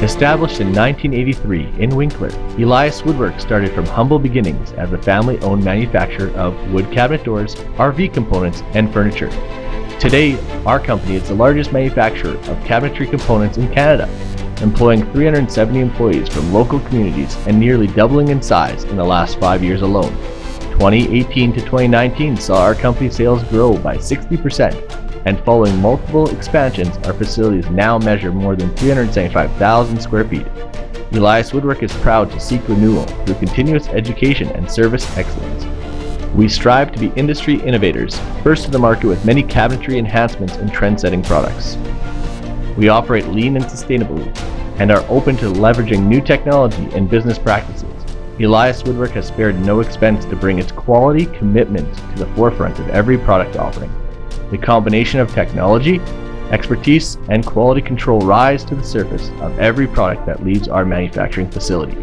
Established in 1983 in Winkler, Elias Woodwork started from humble beginnings as a family-owned manufacturer of wood cabinet doors, RV components, and furniture. Today, our company is the largest manufacturer of cabinetry components in Canada, employing 370 employees from local communities and nearly doubling in size in the last 5 years alone. 2018 to 2019 saw our company sales grow by 60%. And following multiple expansions, our facilities now measure more than 375,000 square feet. Elias Woodwork is proud to seek renewal through continuous education and service excellence. We strive to be industry innovators, first to the market with many cabinetry enhancements and trend-setting products. We operate lean and sustainably, and are open to leveraging new technology and business practices. Elias Woodwork has spared no expense to bring its quality commitment to the forefront of every product offering. The combination of technology, expertise, and quality control rise to the surface of every product that leaves our manufacturing facility.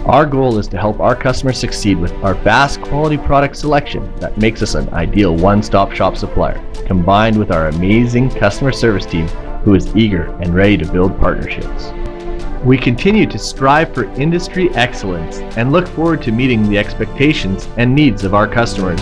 Our goal is to help our customers succeed with our vast quality product selection that makes us an ideal one-stop shop supplier, combined with our amazing customer service team who is eager and ready to build partnerships. We continue to strive for industry excellence and look forward to meeting the expectations and needs of our customers.